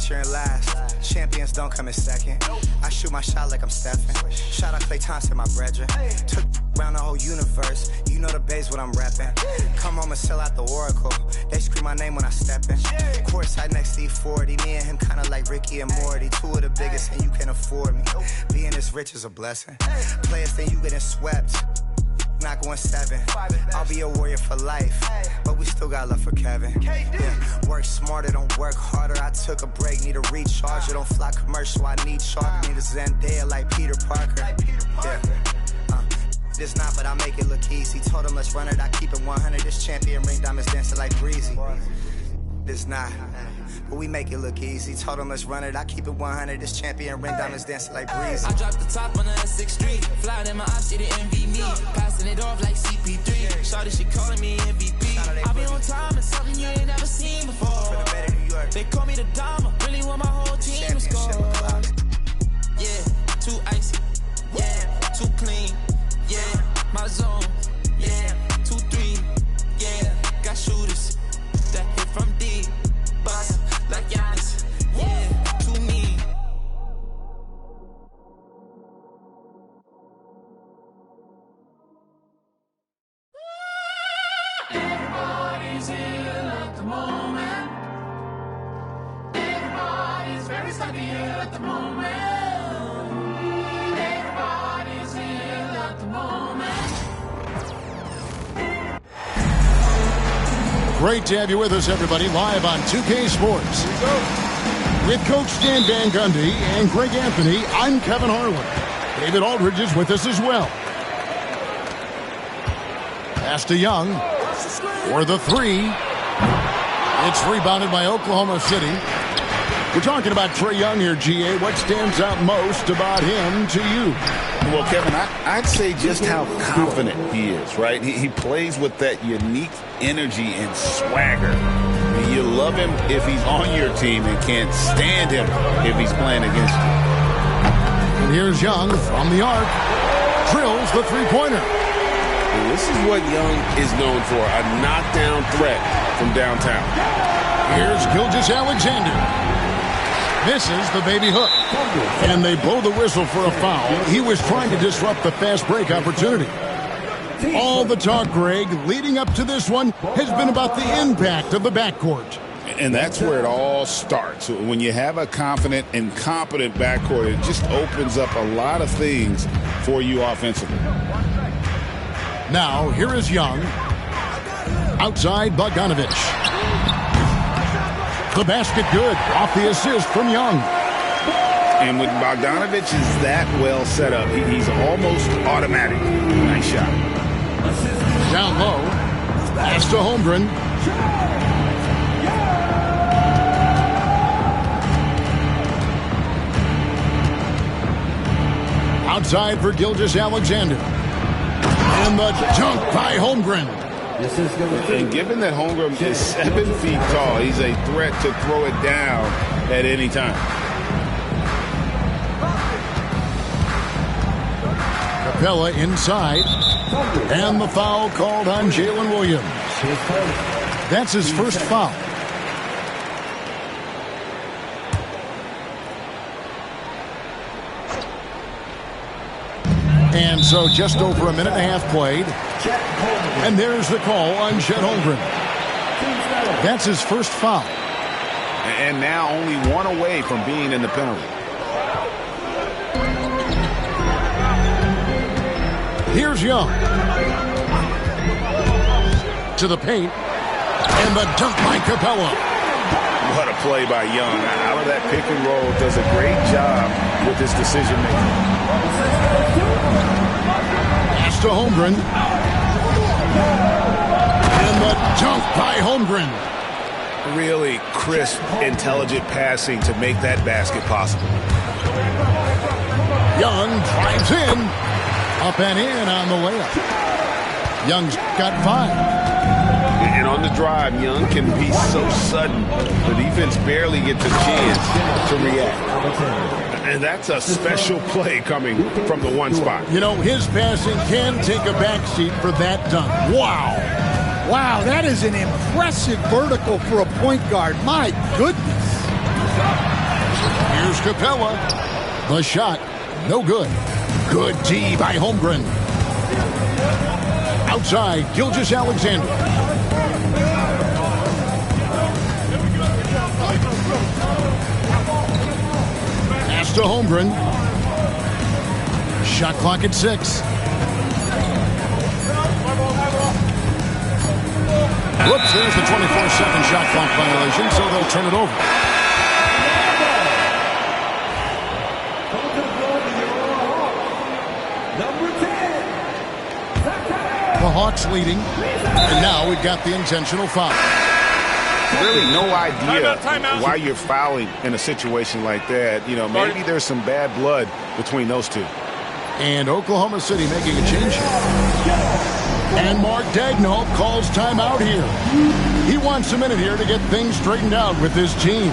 first, you're in last. Champions don't come in second. I shoot my shot like I'm Stephen. Shout out Klay Thompson, my brethren. Took around the whole universe. You know the base what I'm reppin'. Come home and sell out the Oracle. They scream my name when I step in. Courtside next to E40. Me and him kinda like Ricky and Morty. Two of the biggest and you can afford me. Being this rich is a blessing. Players think you getting swept. Not going 7. I'll be a warrior for life, but we still got love for Kevin. Yeah. Work smarter, don't work harder. I took a break, need a recharge. Don't fly commercial, I need shark. Need a Zendaya like Peter Parker. Yeah. This not, but I make it look easy. Told him let's run it, I keep it 100. This champion ring diamonds dancing like breezy. This not, but we make it look easy. Told him let's run it, I keep it 100. This champion ring diamonds dancing like breezy. I dropped the top on the S6 Street. Flying in my eyes, she didn't envy me. Passing it off like CP3. Shawty, she calling me MVP. I be on time, it's something you ain't never seen before. They call me the Dama, really want my whole team to score. Yeah, too icy. Yeah, too clean. Yeah, my zone. Yeah, 2-3. Yeah, got shooters that hit from deep. Bust like Giannis. Yeah, to me. Everybody's ill at the moment. Everybody's very stuck ill at the moment. Everybody's ill at the moment. Great to have you with us, everybody, live on 2K Sports. With Coach Stan Van Gundy and Greg Anthony, I'm Kevin Harlan. David Aldridge is with us as well. Pass to Young for the 3. It's rebounded by Oklahoma City. We're talking about Trae Young here, GA. What stands out most about him to you? Well, Kevin, I'd say just how confident he is, right? He plays with that unique energy and swagger. You love him if he's on your team and can't stand him if he's playing against you. And here's Young from the arc. Drills the three-pointer. And this is what Young is known for, a knockdown threat from downtown. Here's Gilgeous-Alexander. Misses the baby hook. And they blow the whistle for a foul. He was trying to disrupt the fast break opportunity. All the talk, Greg, leading up to this one has been about the impact of the backcourt. And that's where it all starts. When you have a confident and competent backcourt, it just opens up a lot of things for you offensively. Now, here is Young. Outside, Bogdanovich. The basket good. Off the assist from Young. And when Bogdanovich is that well set up, he's almost automatic. Nice shot. Down low. Pass to Holmgren. Outside for Gilgeous-Alexander. And the dunk by Holmgren. And given that Holmgren is 7 feet tall, he's a threat to throw it down at any time. Capella inside. And the foul called on Jalen Williams. That's his first foul. And so just over a minute and a half played. And there's the call on Chet Holmgren. That's his first foul. And now only one away from being in the penalty. Here's Young. To the paint. And the dunk by Capella. What a play by Young. Out of that pick and roll, does a great job with his decision making. Pass to Holmgren. And the dunk by Holmgren. Really crisp, intelligent passing to make that basket possible. Young drives in. Up and in on the layup. Young's got 5. And on the drive, Young can be so sudden. The defense barely gets a chance to react. And that's a special play coming from the one spot. You know, his passing can take a backseat for that dunk. Wow. Wow, that is an impressive vertical for a point guard. My goodness. Capella. The shot, no good. Good D by Holmgren. Outside, Gilgeous-Alexander. Pass to Holmgren. Shot clock at 6. Whoops, there's the 24-second shot clock violation, so they'll turn it over. The Hawks leading, and now we've got the intentional foul. Really no idea why you're fouling in a situation like that. You know, maybe there's some bad blood between those two. And Oklahoma City making a change here. And Mark Daigneault calls timeout here. He wants a minute here to get things straightened out with his team.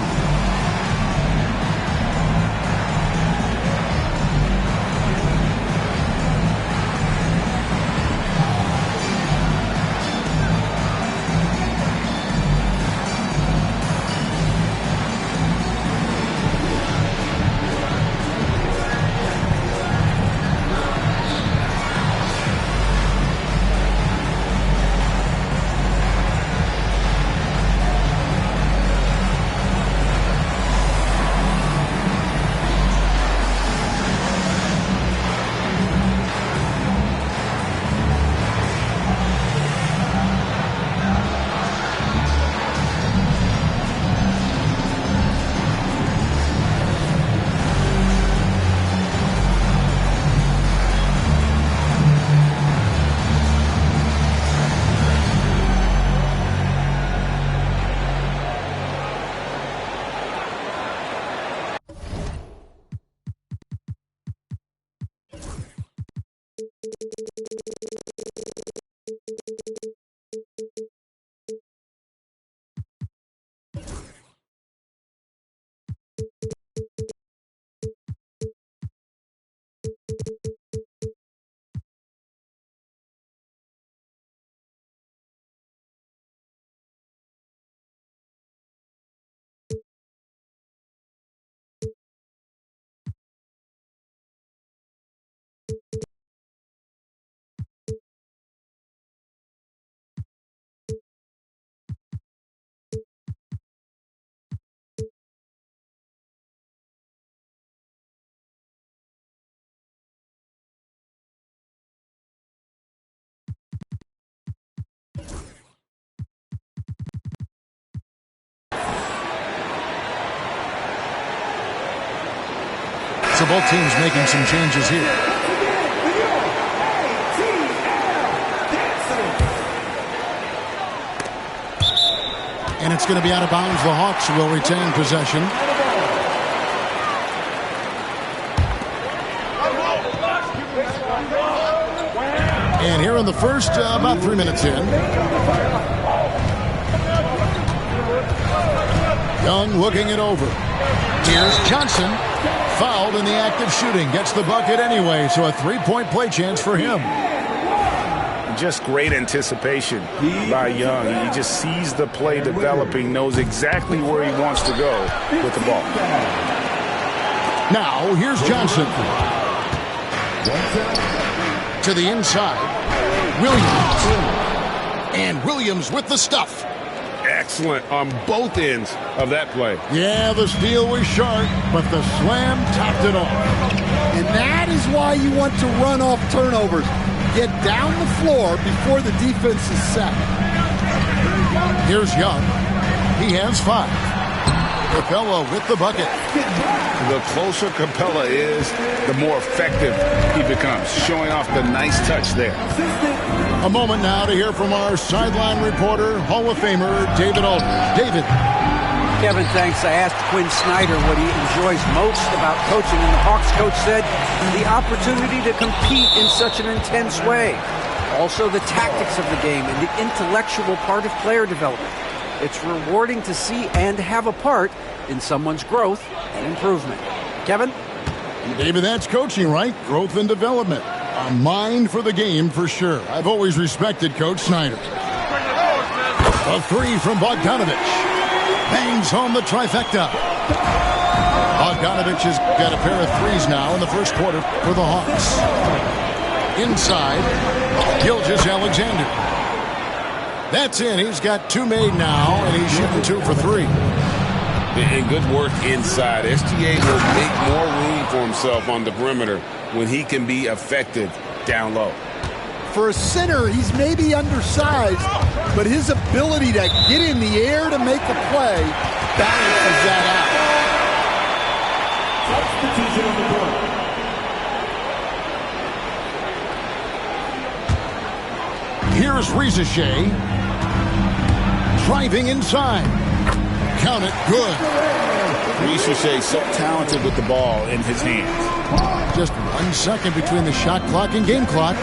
So both teams making some changes here. And it's going to be out of bounds. The Hawks will retain possession. And here in the first, about 3 minutes in. Young looking it over. Here's Johnson. Fouled in the act of shooting. Gets the bucket anyway, so a three-point play chance for him. Just great anticipation by Young. He just sees the play developing, knows exactly where he wants to go with the ball. Now, here's Johnson. To the inside. Williams. And Williams with the stuff. Excellent on both ends of that play. Yeah, the steal was sharp, but the slam topped it off. And that is why you want to run off turnovers. Get down the floor before the defense is set. Here's Young. He has 5. Capella with the bucket. The closer Capella is, the more effective he becomes, showing off the nice touch there. A moment now to hear from our sideline reporter, Hall of Famer David Aldridge. David. Kevin, thanks. I asked Quinn Snyder what he enjoys most about coaching, and the Hawks coach said the opportunity to compete in such an intense way. Also the tactics of the game and the intellectual part of player development. It's rewarding to see and have a part in someone's growth and improvement. Kevin? David, that's coaching, right? Growth and development. A mind for the game for sure. I've always respected Coach Snyder. A 3 from Bogdanovich. Bangs home the trifecta. Bogdanovich has got a pair of threes now in the first quarter for the Hawks. Inside, Gilgeous-Alexander. That's in. He's got 2 made now, and he's shooting 2 for 3. And good work inside. SGA will make more room for himself on the perimeter when he can be effective down low. For a center, he's maybe undersized, but his ability to get in the air to make a play balances that out. Here's Rizachet driving inside. Count it, good. Rizachet so talented with the ball in his hands. Just 1 second between the shot clock and game clock.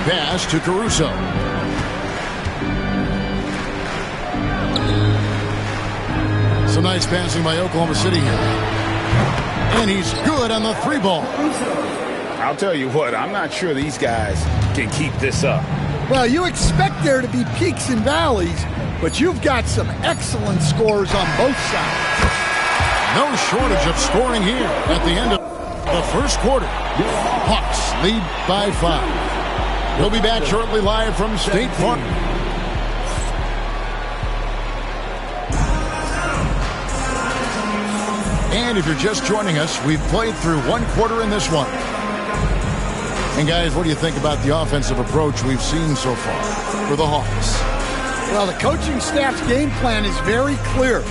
Pass to Caruso. Some nice passing by Oklahoma City here. And he's good on the 3-ball. I'll tell you what, I'm not sure these guys can keep this up. Well, you expect there to be peaks and valleys, but you've got some excellent scores on both sides. No shortage of scoring here at the end of the first quarter. Hawks lead by 5. We'll be back shortly live from State Farm. And if you're just joining us, we've played through 1 quarter in this one. And guys, what do you think about the offensive approach we've seen so far for the Hawks? Well, the coaching staff's game plan is very clear.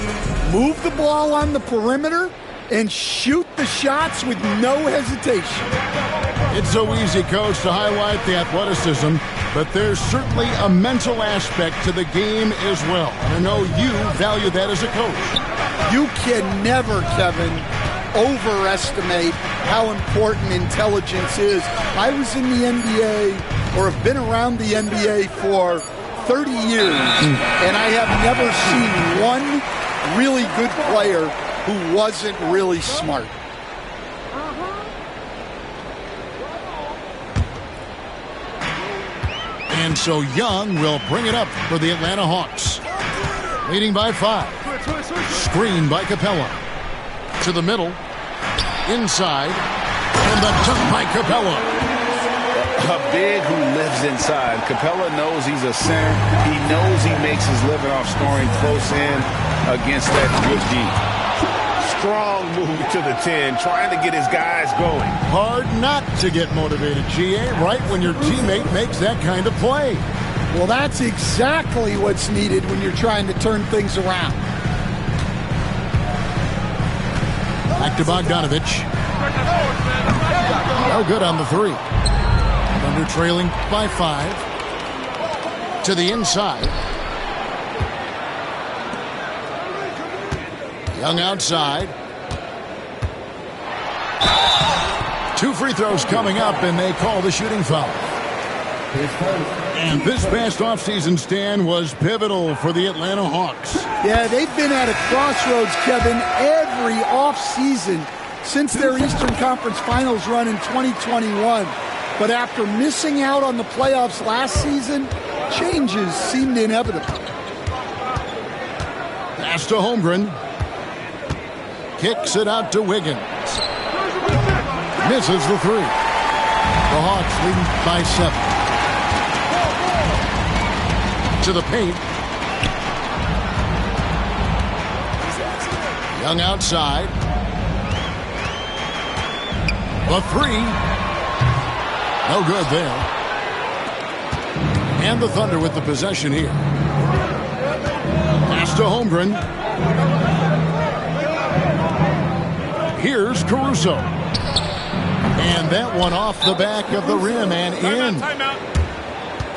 Move the ball on the perimeter and shoot the shots with no hesitation. It's so easy, Coach, to highlight the athleticism, but there's certainly a mental aspect to the game as well. And I know you value that as a coach. You can never, Kevin, overestimate how important intelligence is. I was in the NBA, or have been around the NBA for 30 years, and I have never seen one really good player who wasn't really smart. And so Young will bring it up for the Atlanta Hawks. Leading by 5. Screen by Capella. To the middle. Inside. And the dunk by Capella. A big who lives inside. Capella knows he's a center. He knows he makes his living off scoring close in against that good D. Strong move to the 10, trying to get his guys going. Hard not to get motivated, GA, right when your teammate makes that kind of play. Well, that's exactly what's needed when you're trying to turn things around. Back to Bogdanovich. No good on the 3. Thunder trailing by 5. To the inside. Young outside. 2 free throws coming up, and they call the shooting foul. And this past offseason, Stan, was pivotal for the Atlanta Hawks. Yeah, they've been at a crossroads, Kevin, every offseason since their Eastern Conference Finals run in 2021. But after missing out on the playoffs last season, changes seemed inevitable. Pass to Holmgren. Kicks it out to Wiggins. Misses the 3. The Hawks leading by 7. To the paint. Young outside. The 3. No good there. And the Thunder with the possession here. Pass to Holmgren. Here's Caruso. And that one off the back of the rim and in.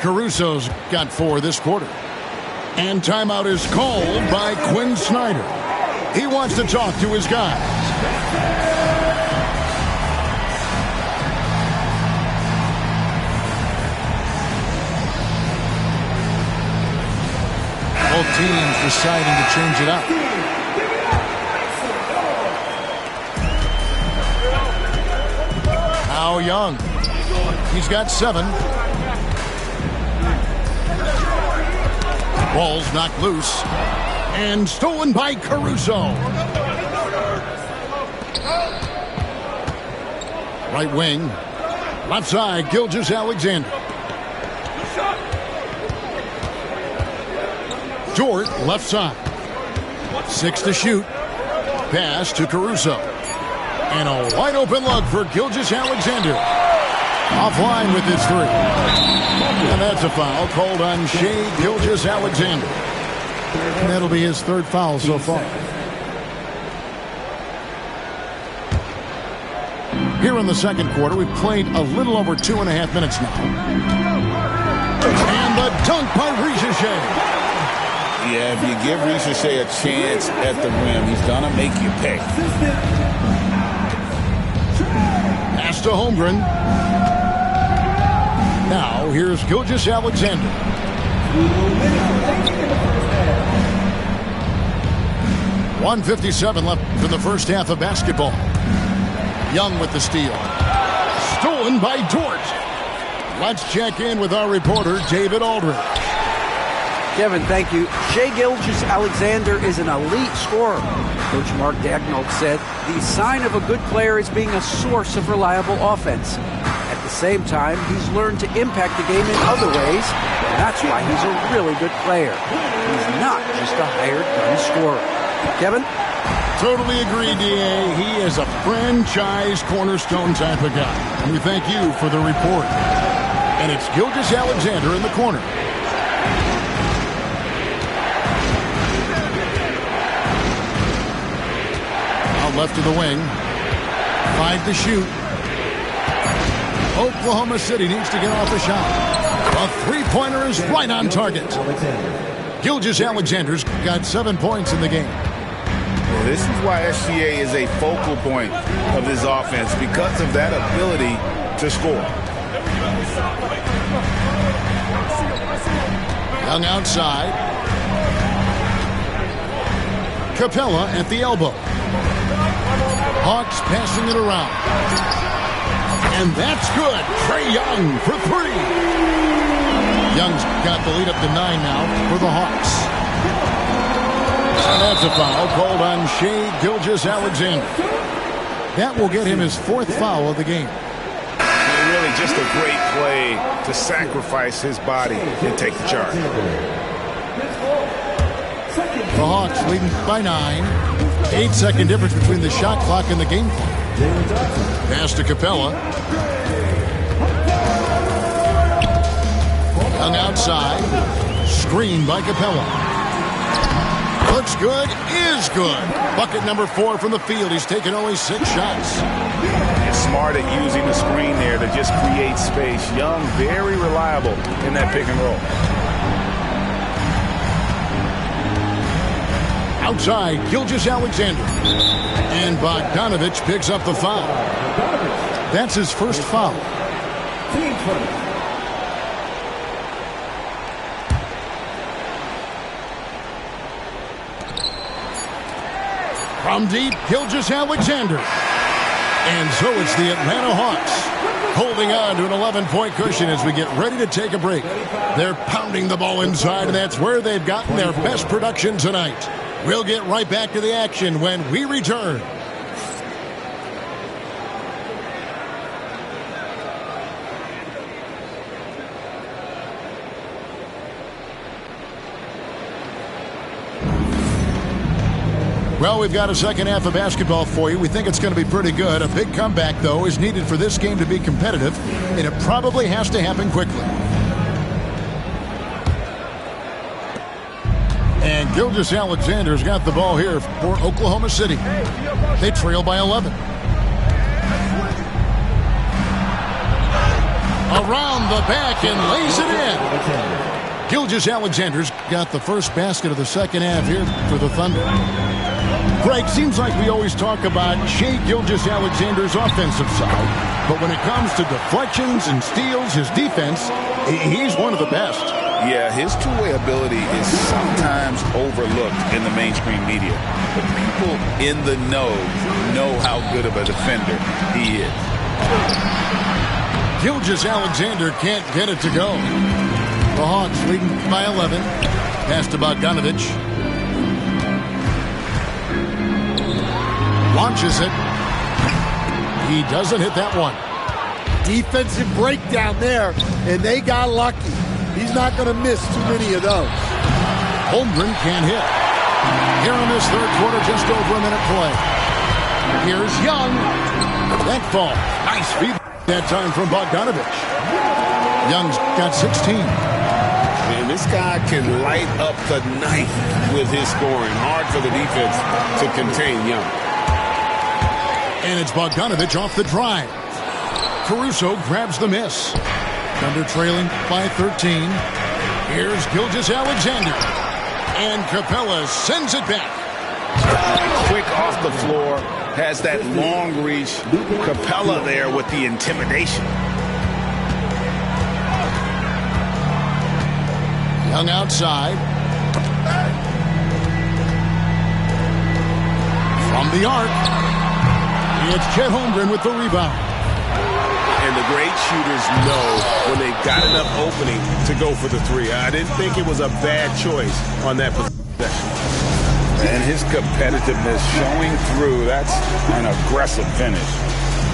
Caruso's got 4 this quarter. And timeout is called by Quinn Snyder. He wants to talk to his guys. Both teams deciding to change it up. Now Young. He's got 7. Ball's knocked loose. And stolen by Caruso. Right wing. Left side, Gilgeous-Alexander. Dort, left side. 6 to shoot. Pass to Caruso. And a wide open look for Gilgeous-Alexander. Offline with his 3. And that's a foul called on Shai Gilgeous-Alexander. And that'll be his 3rd foul so far. Here in the second quarter, we've played a little over 2.5 minutes now. And the dunk by Ricochet. Yeah, if you give Ricochet a chance at the rim, he's going to make you pay. Pass to Holmgren. Now, here's Gilgeous-Alexander. .157 left for the first half of basketball. Young with the steal. Stolen by Dort. Let's check in with our reporter, David Aldridge. Kevin, thank you. Shai Gilgeous-Alexander is an elite scorer. Coach Mark Daigneault said the sign of a good player is being a source of reliable offense. At the same time, he's learned to impact the game in other ways, and that's why he's a really good player. He's not just a hired gun scorer. Kevin? Totally agree, D.A. He is a franchise cornerstone type of guy. And we thank you for the report. And it's Gilgeous-Alexander in the corner. Out left to the wing. 5 to shoot. Oklahoma City needs to get off the shot. A three-pointer is right on target. Gilgeous-Alexander's got 7 points in the game. This is why SGA is a focal point of this offense, because of that ability to score. Young outside. Capella at the elbow. Hawks passing it around. And that's good. Trae Young for 3. Young's got the lead up to 9 now for the Hawks. And that's a foul called on Shai Gilgeous-Alexander. That will get him his 4th foul of the game. Really just a great play to sacrifice his body and take the charge. The Hawks leading by 9. 8-second difference between the shot clock and the game clock. Pass to Capella. Young outside. Screen by Capella. Looks good, is good. Bucket number 4 from the field. He's taken only 6 shots. It's smart at using the screen there to just create space. Young, very reliable in that pick and roll. Outside, Gilgeous-Alexander. And Bogdanovich picks up the foul. That's his first foul. From deep, Gilgeous-Alexander. And so it's the Atlanta Hawks holding on to an 11-point cushion as we get ready to take a break. They're pounding the ball inside, and that's where they've gotten their best production tonight. We'll get right back to the action when we return. Well, we've got a second half of basketball for you. We think it's going to be pretty good. A big comeback, though, is needed for this game to be competitive, and it probably has to happen quickly. And Gilgeous-Alexander's got the ball here for Oklahoma City. They trail by 11. Around the back and lays it in. Gilgeous-Alexander's got the first basket of the second half here for the Thunder. Greg, seems like we always talk about Shai Gilgeous-Alexander's offensive side, but when it comes to deflections and steals, his defense, he's one of the best. Yeah, his two-way ability is sometimes overlooked in the mainstream media. But people in the know how good of a defender he is. Gilgeous-Alexander can't get it to go. The Hawks leading by 11. Pass to Bogdanovich. Launches it. He doesn't hit that one. Defensive breakdown there, and they got lucky. He's not going to miss too many of those. Holmgren can't hit. Here in this third quarter, just over a minute play. Here's Young. That ball. Nice feed that time from Bogdanovich. Young's got 16. Man, this guy can light up the night with his scoring. Hard for the defense to contain Young. And it's Bogdanovich off the drive. Caruso grabs the miss. Thunder trailing by 13. Here's Gilgeous-Alexander. And Capella sends it back. Quick off the floor. Has that long reach. Capella there with the intimidation. Young outside. From the arc. It's Chet Holmgren with the rebound. And the great shooters know when they've got enough opening to go for the three. I didn't think it was a bad choice on that possession. And his competitiveness showing through. That's an aggressive finish.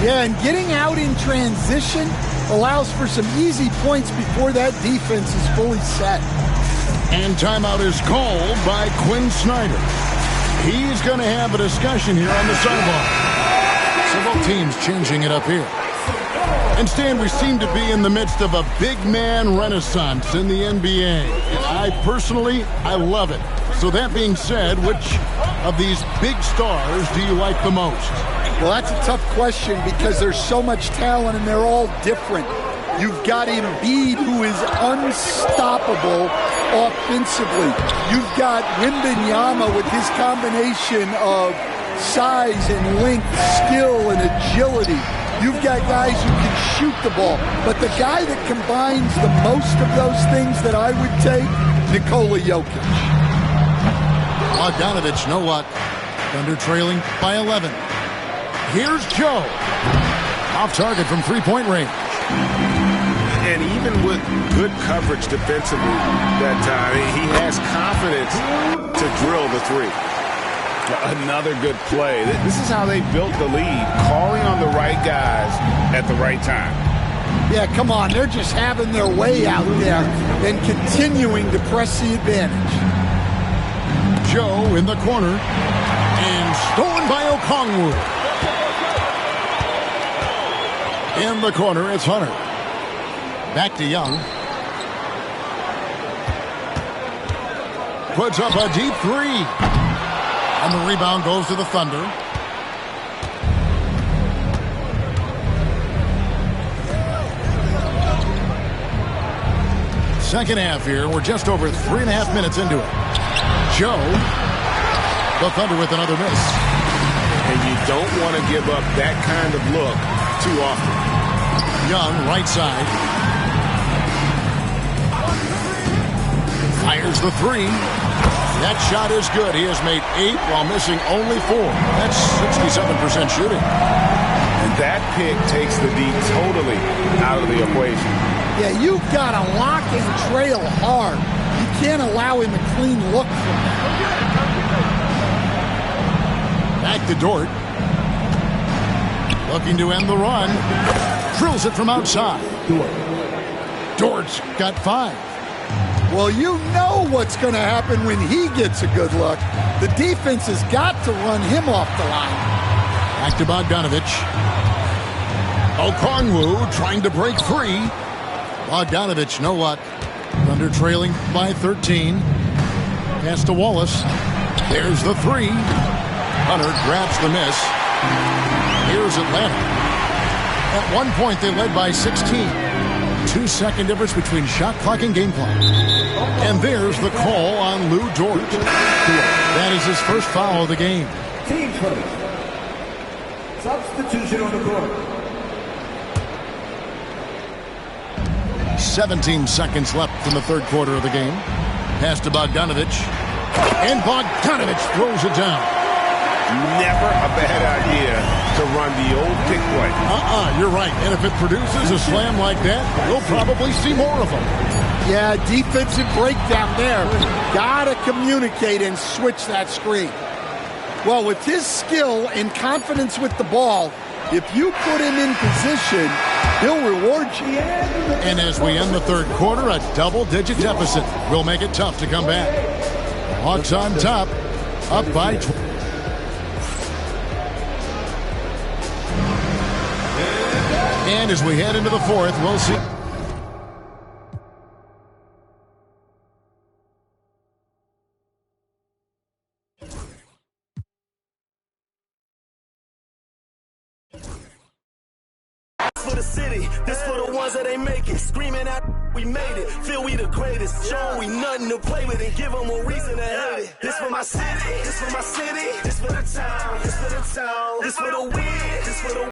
Yeah, and getting out in transition allows for some easy points before that defense is fully set. And timeout is called by Quinn Snyder. He's going to have a discussion here on the sideline. Several teams changing it up here. And Stan, we seem to be in the midst of a big man renaissance in the NBA. And I love it. So that being said, which of these big stars do you like the most? Well, that's a tough question because there's so much talent and they're all different. You've got Embiid, who is unstoppable offensively. You've got Wembanyama with his combination of size and length, skill and agility. You've got guys who can shoot the ball. But the guy that combines the most of those things that I would take, Nikola Jokic. Bogdanovich, know what? Thunder trailing by 11. Here's Joe. Off target from three-point range. And even with good coverage defensively that time, he has confidence to drill the three. Another good play. This is how they built the lead, calling on the right guys at the right time. Yeah, come on. They're just having their way out there and continuing to press the advantage. Joe in the corner. And stolen by Okongwu. In the corner, it's Hunter. Back to Young. Puts up a deep three. And the rebound goes to the Thunder. Second half here. We're just over 3.5 minutes into it. Joe. The Thunder with another miss. And you don't want to give up that kind of look too often. Young, right side. Fires the three. That shot is good. He has made 8 while missing only 4. That's 67% shooting. And that pick takes the D totally out of the equation. Yeah, you've got to lock and trail hard. You can't allow him a clean look from that. Back to Dort. Looking to end the run. Drills it from outside. Dort's got 5. Well, you know what's going to happen when he gets a good look. The defense has got to run him off the line. Back to Bogdanovich. Okongwu trying to break free. Bogdanovich, know what? Thunder trailing by 13. Pass to Wallace. There's the three. Hunter grabs the miss. Here's Atlanta. At one point, they led by 16. 2-second difference between shot clock and game clock. And there's the call on Lou Dort. That is his first foul of the game. Team first. Substitution on the court. 17 seconds left in the third quarter of the game. Pass to Bogdanovich. And Bogdanovich throws it down. Never a bad idea to run the old pick play. You're right. And if it produces a slam like that, we'll probably see more of them. Yeah, defensive breakdown there. Got to communicate and switch that screen. Well, with his skill and confidence with the ball, if you put him in position, he'll reward you. And as we end the third quarter, a double-digit deficit will make it tough to come back. Hawks on top, up by 20. And as we head into the fourth, we'll see. For the city, this for the ones that ain't make it. Screaming out, we made it. Feel we the greatest. Show we nothing to play with and give them a reason to hate it. This for my city, this for my city, this for the town, this for the town, this for the win, this for the